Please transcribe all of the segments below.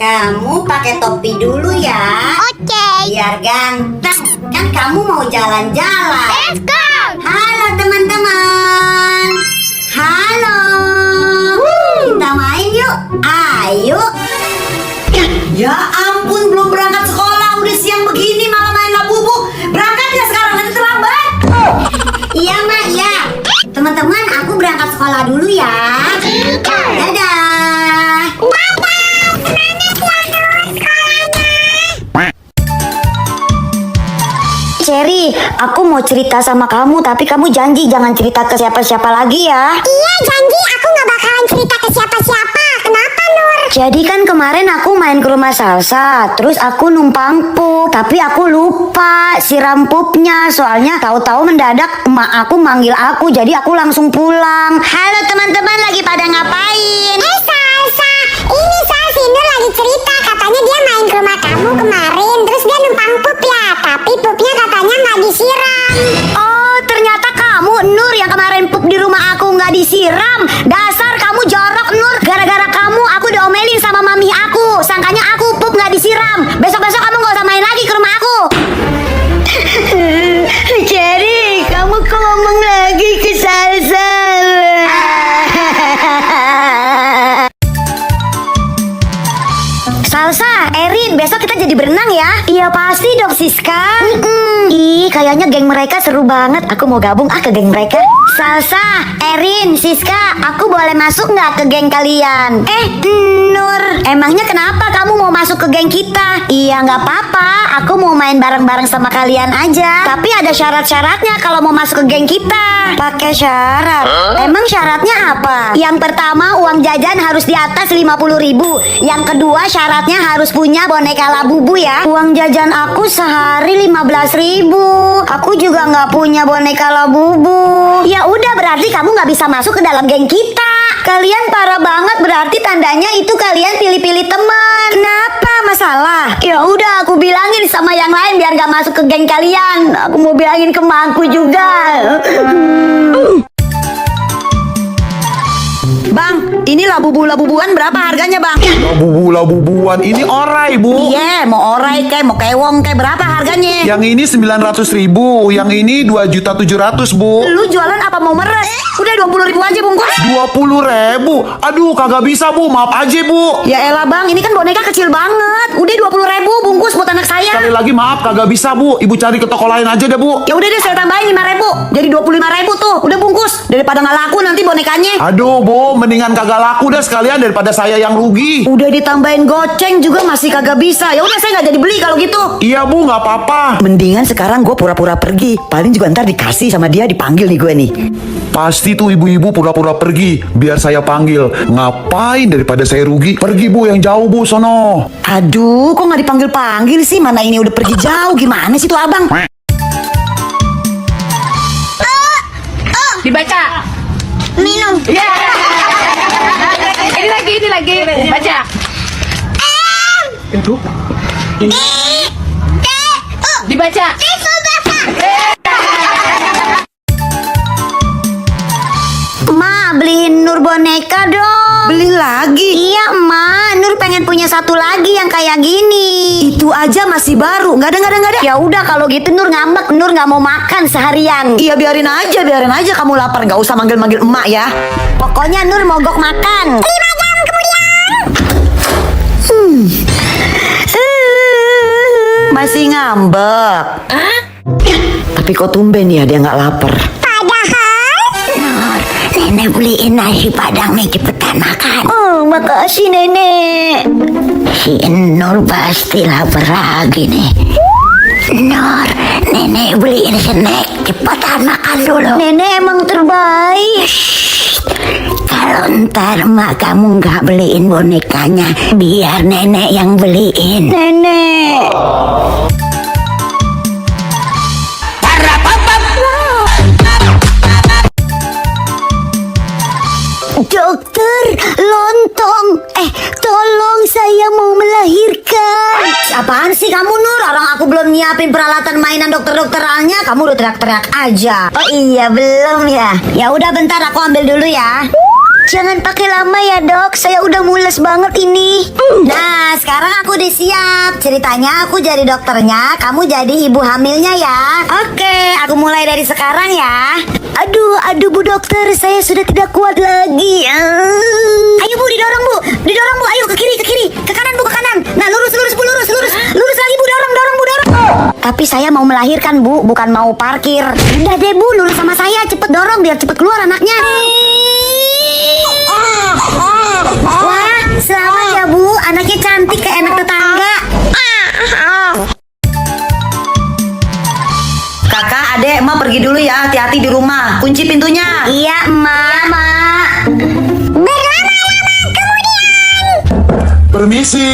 Kamu pakai topi dulu ya. Oke. Biar ganteng. Kan kamu mau jalan-jalan. Let's go. Halo teman-teman. Halo. Kita main yuk. Ayo. Ya ampun, belum berangkat sekolah. Udah siang begini malah main labubu. Berangkat ya sekarang, nanti terlambat. Iya mak, iya. Teman-teman, aku berangkat sekolah dulu ya. Dadah. Cherry, aku mau cerita sama kamu, tapi kamu janji jangan cerita ke siapa-siapa lagi ya. Iya, janji aku nggak bakalan cerita ke siapa-siapa. Kenapa, Nur? Jadi kan kemarin aku main ke rumah Salsa, terus aku numpang pup, tapi aku lupa siram pupnya. Soalnya tahu-tahu mendadak emak aku manggil aku, jadi aku langsung pulang. Halo teman-teman, lagi pada ngapain? Salsa, ini Salsi Nur lagi cerita. Katanya dia main ke rumah kamu kemarin, terus dia numpang pup ya. Tapi pupnya katanya nggak disiram. Oh, ternyata kamu Nur yang kemarin pup di rumah aku nggak disiram. Dasar kamu jorok Nur. Gara-gara kamu aku diomelin sama mami aku. Sangkanya aku pup nggak disiram. Besok-besok kamu nggak usah main lagi ke rumah aku. Cherry, kamu kok ngomong lagi ke Salsa? Salsa, Erin, besok kita jadi berenang ya? Iya pasti dong Siska. Ih, kayaknya geng mereka seru banget. Aku mau gabung ke geng mereka. Salsa, Erin, Siska, aku boleh masuk nggak ke geng kalian? Nur, emangnya kenapa kamu mau masuk ke geng kita? Iya nggak apa-apa, aku mau main bareng-bareng sama kalian aja. Tapi ada syarat-syaratnya kalau mau masuk ke geng kita. Pakai syarat? Emang syaratnya apa? Yang pertama, uang jajan harus di atas 50.000. Yang kedua, syaratnya harus punya boneka Labubu ya. Uang jajan aku sehari 15.000. Aku juga nggak punya boneka Labubu. Ya udah, berarti kamu nggak bisa masuk ke dalam geng kita. Kalian parah banget, berarti tandanya itu kalian pilih-pilih teman. Kenapa? Masalah? Ya udah, aku bilangin sama yang lain biar nggak masuk ke geng kalian. Aku mau bilangin ke emakku juga. Bang, ini labubu-labubuan berapa harganya bang? Labubu-labubuan ini orai bu. Iya, mau orai kayak mau kewong kayak berapa harganya? Yang ini 900.000, yang ini 2.700.000 bu. Lu jualan apa mau meres? Udah 20.000 aja bungkus. 20.000, aduh kagak bisa bu, maaf aja bu. Ya elah bang, ini kan boneka kecil banget. Udah 20.000 bungkus buat anak saya. Sekali lagi maaf kagak bisa bu, ibu cari ke toko lain aja deh bu. Ya udah deh, saya tambahin 5.000, jadi 25.000 tuh. Udah bungkus, daripada nggak laku nanti bonekanya. Aduh bu, mendingan kagak laku dah sekalian daripada saya yang rugi. Udah ditambahin goceng juga masih kagak bisa. Ya udah, saya nggak jadi beli kalau gitu. Iya bu, nggak apa-apa. Mendingan sekarang gue pura-pura pergi. Paling juga ntar dikasih sama dia, dipanggil nih gue nih. Pasti tuh ibu-ibu pura-pura pergi biar saya panggil. Ngapain daripada saya rugi? Pergi bu, yang jauh bu, sono. Aduh, kok nggak dipanggil-panggil sih? Mana ini udah pergi jauh. Gimana sih tuh abang? Dibaca. Minum. Ya. Ini lagi. Baca. Aduh. Dibaca. Ma, beliin Nur boneka dong. Beli lagi? Iya Ma, Nur pengen punya satu lagi yang kayak gini. Itu aja masih baru. Nggak ada. Ya udah kalau gitu Nur ngambek, Nur nggak mau makan seharian. Iya biarin aja kamu lapar. Nggak usah manggil-manggil emak ya. Pokoknya Nur mogok makan. 5 jam kemudian. Masih ngambek. Tapi kok tumben ya dia nggak lapar. Padahal Nur, Nenek beliin nasi padang nih, cepetan makan. Oh, makasih Nenek. Si Nur pasti lapar lagi nih. Nur, Nenek beliin snack, cepetan makan dulu. Nenek emang terbaik. Kalau ntar mak kamu nggak beliin bonekanya, biar Nenek yang beliin. Nenek. Dokter, lontong. Tolong saya mau melahirkan. Apaan sih kamu Nur? Orang aku belum nyiapin peralatan mainan dokter-dokterannya, kamu udah teriak-teriak aja. Oh iya, belum ya. Ya udah bentar aku ambil dulu ya. Jangan pakai lama ya dok, saya udah mules banget ini. Nah sekarang aku udah siap. Ceritanya aku jadi dokternya, kamu jadi ibu hamilnya ya. Oke, aku mulai dari sekarang ya. Aduh bu dokter, saya sudah tidak kuat lagi. Ayo bu, didorong bu, ayo ke kiri, ke kanan bu, ke kanan. Nah lurus bu, lurus lagi bu, dorong bu. Tapi saya mau melahirkan bu, bukan mau parkir. Udah deh bu, lurus sama saya, cepet dorong biar cepet keluar anaknya. Wah, selamat ya bu, anaknya cantik kayak anak tetangga. Kakak, adek, emak pergi dulu ya. Hati-hati di rumah. Kunci pintunya. Iya emak. Permisi.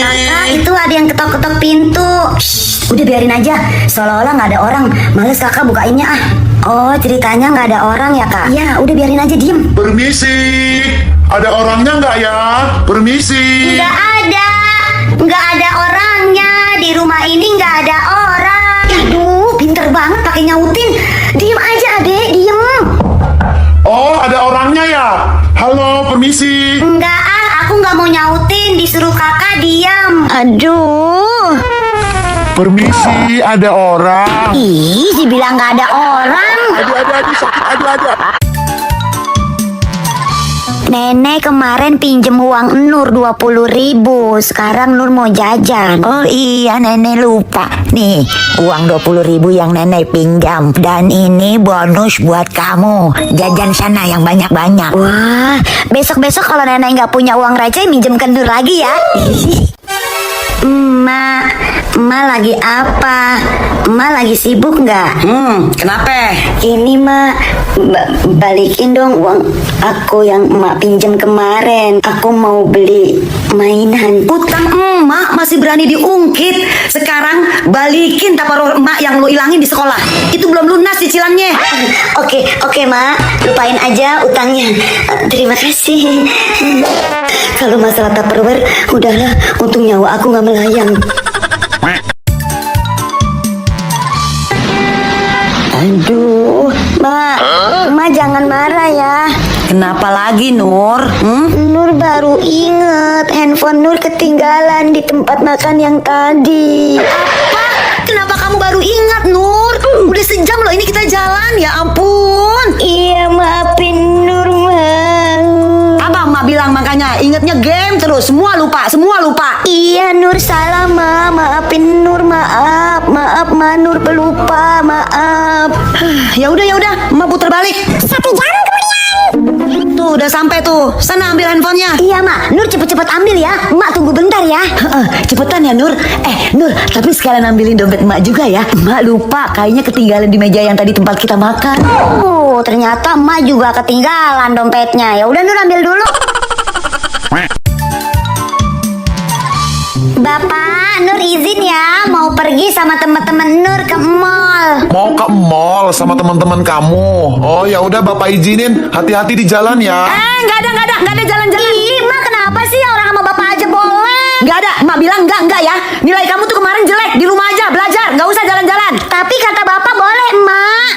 Kak, itu ada yang ketok-ketok pintu. Shh, udah biarin aja, seolah-olah nggak ada orang. Males kakak bukainnya ah. Oh, ceritanya nggak ada orang ya kak? Iya, udah biarin aja, diem. Permisi. Ada orangnya nggak ya? Permisi. Nggak ada orangnya. Di rumah ini nggak ada orang. Aduh, pinter banget pakai nyautin. Diem aja adek, diem. Oh, ada orangnya ya? Halo, permisi. Enggak aku nggak mau nyautin. Disuruh kakak diam. Aduh. Permisi, ada orang. Ih, dibilang nggak ada orang. Aduh, sakit, aduh. Nenek kemarin pinjem uang Nur 20.000. Sekarang Nur mau jajan. Oh iya, nenek lupa. Nih, uang 20.000 yang nenek pinjam. Dan ini bonus buat kamu. Jajan sana yang banyak-banyak. Wah, besok-besok kalau nenek nggak punya uang receh minjem ke Nur lagi ya. Emak lagi apa? Emak lagi sibuk nggak? Kenapa? Ini mak, balikin dong uang aku yang emak pinjam kemarin. Aku mau beli mainan. Utang emak masih berani diungkit. Sekarang balikin taparoh emak yang lu ilangin di sekolah. Itu belum lunas cicilannya. Oke mak, lupain aja utangnya. Terima kasih. Kalau masalah Tupperware, udahlah, untung nyawa aku nggak melayang. Aduh, mak jangan marah ya. Kenapa lagi, Nur? Nur baru inget handphone Nur ketinggalan di tempat makan yang tadi. Apa? Kenapa kamu baru ingat, Nur? Udah sejam loh ini kita jalan, ya ampun. Iya, maafin Nur, Mak. Apa emak bilang makanya? Ingetnya game terus, semua lupa. Iya, Nur salah, Ma. Maafin Nur, maaf. Maaf, Ma, Nur pelupa, maaf. Ya udah, emak puter balik. 1 jam kemudian. Tuh, udah sampai tuh. Sana ambil handphonenya. Iya, Mak. Nur cepet-cepet ambil ya. Mak tunggu bentar ya. Cepetan ya, Nur. Nur, tapi sekalian ambilin dompet emak juga ya. Emak lupa, kayaknya ketinggalan di meja yang tadi tempat kita makan. Oh, ternyata Mak juga ketinggalan dompetnya. Ya udah, Nur ambil dulu. Bapak, Nur izin ya mau pergi sama teman-teman Nur ke mall. Mau ke mall sama teman-teman kamu. Oh ya udah, Bapak izinin. Hati-hati di jalan ya. Nggak ada jalan-jalan. Ih, Mak kenapa sih orang sama Bapak aja boleh? Nggak ada, emak bilang enggak ya. Nilai kamu tuh kemarin jelek, di rumah aja belajar, nggak usah jalan-jalan. Tapi kata Bapak boleh, Mak.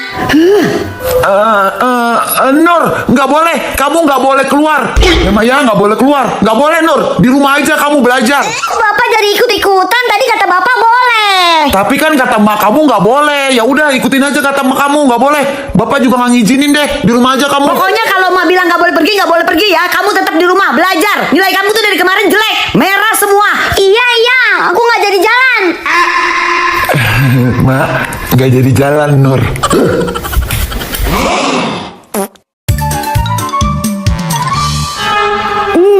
Nur, nggak boleh. Kamu nggak boleh keluar. Ya nggak boleh keluar. Nggak boleh, Nur. Di rumah aja kamu belajar. Bapak jadi ikut-ikutan. Tadi kata Bapak boleh. Tapi kan kata emak kamu nggak boleh. Ya udah, ikutin aja kata emak kamu, nggak boleh. Bapak juga nggak ngizinin deh. Di rumah aja kamu. Pokoknya kalau emak bilang nggak boleh pergi ya. Kamu tetap di rumah belajar. Nilai kamu tuh dari kemarin jelek, merah semua. Iya, aku nggak jadi jalan. Mak, nggak jadi jalan, Nur.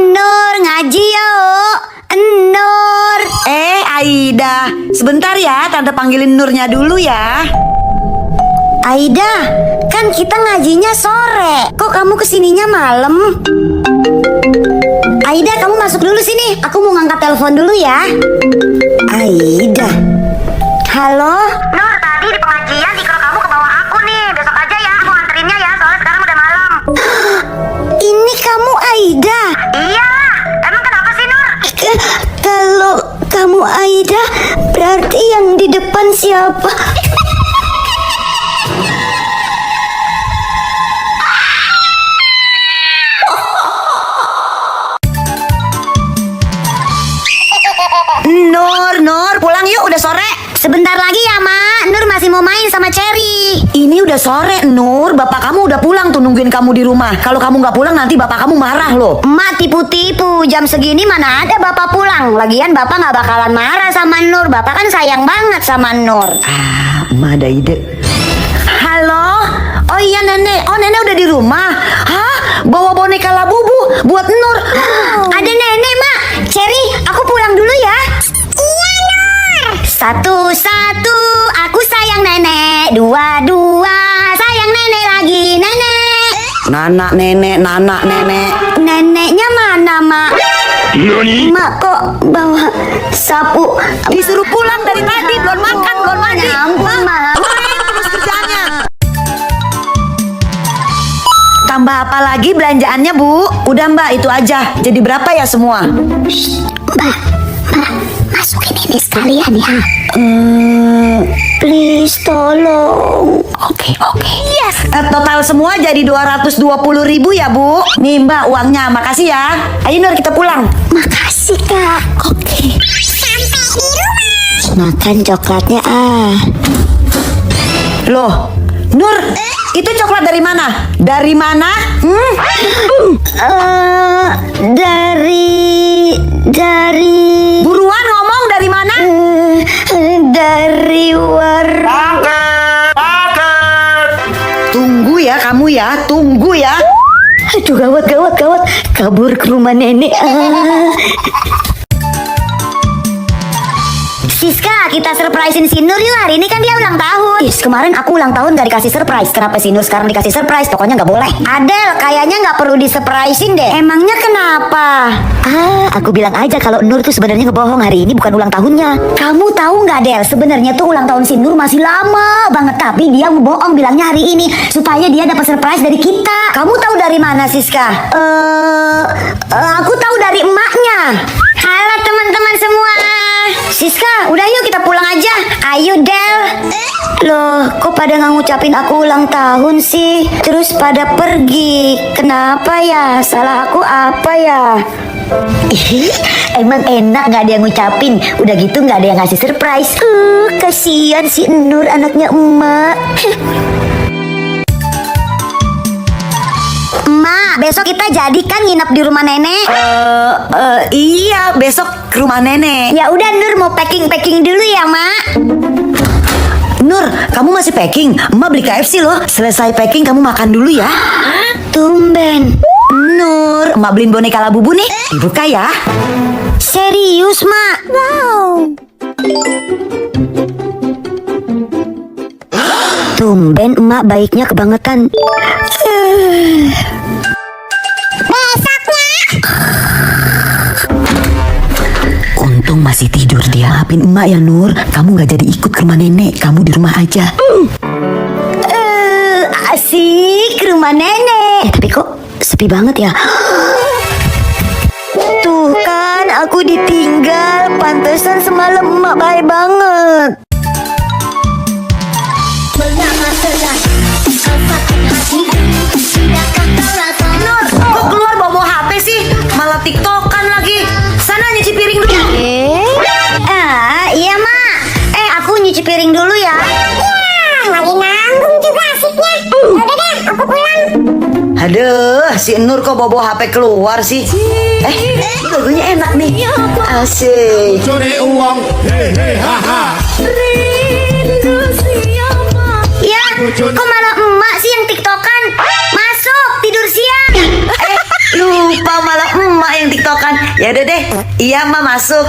Nur ngaji yuk. Nur. Aida, sebentar ya, tante panggilin Nurnya dulu ya. Aida, kan kita ngajinya sore. Kok kamu kesininya malam? Aida, kamu masuk dulu sini. Aku mau ngangkat telepon dulu ya. Aida. Halo? Nur, tadi di pengajian disuruh kamu ke bawah aku nih. Besok aja ya, aku anterinnya ya, soalnya sekarang udah malam. Ini kamu Aida? Iya. Emang kenapa sih, Nur? Kalau kamu Aida, berarti yang di depan siapa? Sebentar lagi ya, Mak. Nur masih mau main sama Cherry. Ini udah sore, Nur. Bapak kamu udah pulang tuh nungguin kamu di rumah. Kalau kamu nggak pulang nanti bapak kamu marah loh. Emak tipu-tipu. Jam segini mana ada Bapak pulang. Lagian Bapak nggak bakalan marah sama Nur. Bapak kan sayang banget sama Nur. Emak ada ide. Halo? Oh iya Nenek. Oh Nenek udah di rumah. Hah? Bawa boneka Labubu buat Nur. Ada nenek, Mak. Cherry, aku pulang dulu ya. Iya Nur. Satu-satu, aku sayang nenek. Dua-dua, sayang nenek lagi, nenek. Nanak nenek. Neneknya mana, Mak? Mak kok bawa sapu? Disuruh pulang dari tadi, belum makan, belum mandi. Ya ampun, Mak. Terus kerjanya. Tambah apa lagi belanjaannya, Bu? Udah Mbak, itu aja. Jadi berapa ya semua? Masukin ini sekalian ya. Please tolong. Oke. Yes. Total semua jadi 220.000 ya, Bu. Nih Mbak uangnya, makasih ya. Ayo Nur kita pulang. Makasih, Kak. Sampai di rumah. Makan coklatnya Loh, Nur, itu coklat dari mana? Dari mana? Dari Buruan ngomong dari mana? dari warung. Tunggu ya kamu ya, tunggu ya. Aduh, gawat. Kabur ke rumah nenek. Siska, kita surprisein si Nur yuk. Hari ini kan dia ulang tahun. Kemarin aku ulang tahun gak dikasih surprise. Kenapa si Nur sekarang dikasih surprise? Pokoknya gak boleh. Adel, kayaknya gak perlu disurprisein deh. Emangnya kenapa? Aku bilang aja kalau Nur tuh sebenarnya ngebohong. Hari ini bukan ulang tahunnya. Kamu tahu nggak, Del? Sebenarnya tuh ulang tahun si Nur masih lama banget. Tapi dia ngebohong bilangnya hari ini supaya dia dapat surprise dari kita. Kamu tahu dari mana, Siska? Aku tahu dari emaknya. Halo teman-teman semua. Siska, udah yuk kita pulang aja. Ayo Del. Loh, kok pada nggak ngucapin aku ulang tahun sih? Terus pada pergi. Kenapa ya? Salah aku apa ya? Emang enak nggak ada yang ngucapin. Udah gitu nggak ada yang ngasih surprise. Kasihan si Nur anaknya emak. Emak, besok kita jadi kan nginep di rumah nenek? Iya, besok ke rumah nenek. Ya udah Nur mau packing dulu ya, Mak. Nur, kamu masih packing? Emak beli KFC loh. Selesai packing kamu makan dulu ya. Tumben. Nur, emak beliin boneka Labubu nih. Dibuka ya. Serius, Mak? Wow. Tumben emak baiknya kebangetan. Untung masih tidur dia. Maafin emak ya Nur. Kamu gak jadi ikut ke rumah nenek. Kamu di rumah aja. Asik rumah nenek. Tapi kok sepi banget ya? Tuh kan aku ditinggal. Pantesan semalam emak baik banget. Nur, kok keluar bawa HP sih? Malah tiktokan lagi. Sana nyuci piring dulu. Iya Mak. Aku nyuci piring dulu ya. Lagi nanggung juga asiknya. Udah deh, aku pulang. Aduh, si Nur kok bawa HP keluar sih? Lagunya enak nih. Asik. Curi uang, hehe haha. Ya, kok malah emak sih yang tiktokan? Masuk, tidur siang. Lupa malah emak yang tiktokan. Ya udah deh. Iya emak masuk.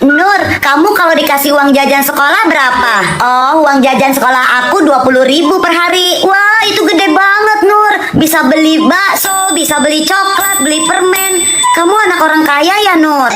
Nur, kamu kalau dikasih uang jajan sekolah berapa? Oh, uang jajan sekolah aku 20.000 per hari. Wah, itu gede banget, Nur. Bisa beli bakso, bisa beli coklat, beli permen. Kamu anak orang kaya ya, Nur?